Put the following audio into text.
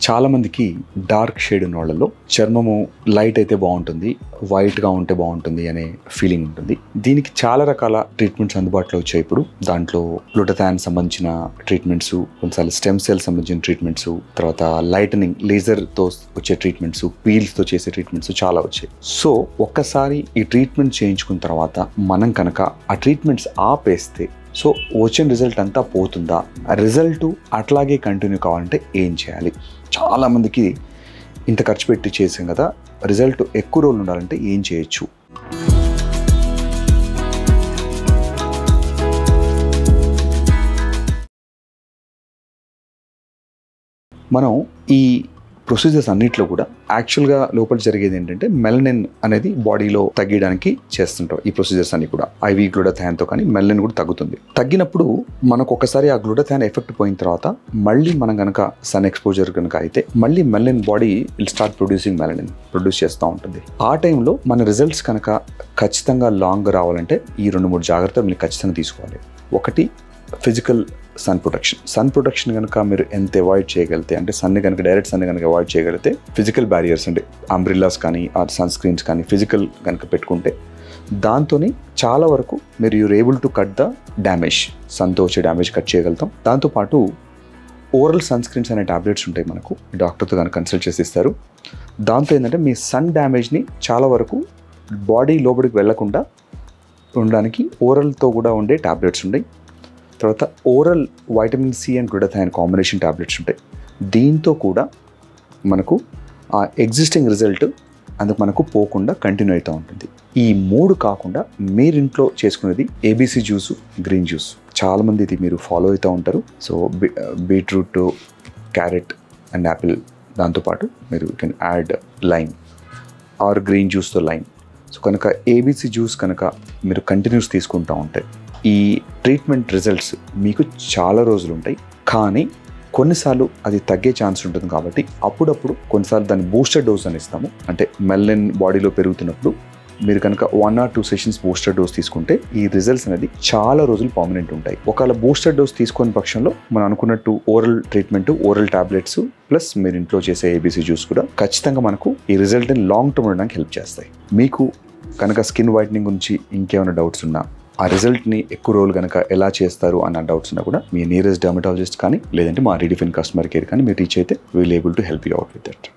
చాలా మందికి dark shade ఉన్న వాళ్ళలో చర్మము లైట్ అయితే బాగుంటుంది, వైట్గా ఉంటే బాగుంటుంది అనే ఫీలింగ్ ఉంటుంది. దీనికి చాలా రకాల ట్రీట్మెంట్స్ అందుబాటులో వచ్చాయి ఇప్పుడు. దాంట్లో గ్లూటథాన్ సంబంధించిన ట్రీట్మెంట్స్, కొన్నిసార్లు స్టెమ్ సెల్ సంబంధించిన ట్రీట్మెంట్స్, తర్వాత లైటనింగ్ లేజర్తో వచ్చే ట్రీట్మెంట్స్, పీల్స్తో చేసే ట్రీట్మెంట్స్ చాలా వచ్చాయి. సో ఒక్కసారి ఈ ట్రీట్మెంట్ చేయించుకున్న తర్వాత మనం కనుక ఆ ట్రీట్మెంట్స్ ఆపేస్తే సో వచ్చిన రిజల్ట్ అంతా పోతుందా, ఆ రిజల్ట్ అట్లాగే కంటిన్యూ కావాలంటే ఏం చేయాలి? చాలామందికి ఇంత ఖర్చు పెట్టి చేసాం కదా, రిజల్ట్ ఎక్కువ రోజులు ఉండాలంటే ఏం చేయొచ్చు? మనం ఈ ప్రొసీజర్స్ అన్నిట్లో కూడా యాక్చువల్గా లోపల జరిగేది ఏంటంటే మెలనిన్ అనేది బాడీలో తగ్గడానికి చేస్తుంటాం. ఈ ప్రొసీజర్స్ అన్ని కూడా ఐవీ గ్లూటాథాన్తో కానీ మెలనిన్ కూడా తగ్గుతుంది. తగ్గినప్పుడు మనకు ఒకసారి ఆ గ్లూటాథాన్ ఎఫెక్ట్ పోయిన తర్వాత మళ్ళీ మనం కనుక సన్ ఎక్స్పోజర్ కనుక అయితే మళ్ళీ melanin body will start producing melanin produce చేస్తూ ఉంటుంది. ఆ టైంలో మన రిజల్ట్స్ కనుక ఖచ్చితంగా లాంగ్ రావాలంటే ఈ 2-3 జాగ్రత్తలు మీరు ఖచ్చితంగా తీసుకోవాలి. ఒకటి, ఫిజికల్ సన్ ప్రొటెక్షన్ కనుక మీరు ఎంత అవాయిడ్ చేయగలిగితే, అంటే సన్ కనుక డైరెక్ట్ సన్ కనుక అవాయిడ్ చేయగలిగితే ఫిజికల్ బ్యారియర్స్ అంటే అంబ్రిల్లాస్ కానీ ఆర్ సన్ స్క్రీన్స్ కానీ ఫిజికల్ కనుక పెట్టుకుంటే దాంతో చాలా వరకు మీరు you're able to cut the damage, సన్తో వచ్చే డ్యామేజ్ కట్ చేయగలుగుతాం. దాంతోపాటు ఓరల్ సన్ స్క్రీన్స్ అనే టాబ్లెట్స్ ఉంటాయి మనకు, డాక్టర్తో కనుక కన్సల్ట్ చేసి ఇస్తారు. దాంతో ఏంటంటే మీ సన్ డ్యామేజ్ని చాలా వరకు బాడీ లోపలికి వెళ్లకుండా ఉండడానికి ఓరల్తో కూడా ఉండే టాబ్లెట్స్ ఉన్నాయి. తర్వాత oral vitamin C and glutathione combination tablets ఉంటాయి. దీంతో కూడా మనకు ఆ ఎగ్జిస్టింగ్ రిజల్ట్ అందుకు మనకు పోకుండా కంటిన్యూ అవుతూ ఉంటుంది. ఈ 3 కాకుండా మీరు ఇంట్లో చేసుకునేది ఏబీసీ జ్యూస్, గ్రీన్ జ్యూస్. చాలామంది ఇది మీరు ఫాలో అవుతూ ఉంటారు. So beetroot, carrot and apple, దాంతోపాటు మీరు you can add lime or green జ్యూస్తో లైమ్. సో కనుక ఏబీసీ జ్యూస్ కనుక మీరు కంటిన్యూస్ తీసుకుంటూ ఉంటాయి, ఈ ట్రీట్మెంట్ రిజల్ట్స్ మీకు చాలా రోజులు ఉంటాయి. కానీ కొన్నిసార్లు అది తగ్గే ఛాన్స్ ఉంటుంది కాబట్టి అప్పుడప్పుడు కొన్నిసార్లు దాన్ని బూస్టర్ డోస్ అని ఇస్తాము. అంటే మెలనిన్ బాడీలో పెరుగుతున్నప్పుడు మీరు కనుక 1 or 2 సెషన్స్ బూస్టర్ డోస్ తీసుకుంటే ఈ రిజల్ట్స్ అనేది చాలా రోజులు పర్మనెంట్ ఉంటాయి. ఒకవేళ బూస్టర్ డోస్ తీసుకునే పక్షంలో మనం అనుకున్నట్టు oral treatment, oral tablets plus మీరు ఇంట్లో చేసే ఏబీసీ జ్యూస్ కూడా ఖచ్చితంగా మనకు ఈ రిజల్ట్ని లాంగ్ టర్మ్ ఉండడానికి హెల్ప్ చేస్తాయి. మీకు కనుక స్కిన్ వైట్నింగ్ గురించి ఇంకేమైనా డౌట్స్ ఉన్నా, ఆ రిజల్ట్ని ఎక్కువ రోజులు కనుక ఎలా చేస్తారు అన్న డౌట్స్ ఉన్నా కూడా మీ నియరెస్ట్ డర్మటాలజిస్ట్ కానీ లేదంటే మా రీడిఫైన్ కస్టమర్ కేర్ కానీ మీరు రీచ్ అయితే we'll able to help you out with that.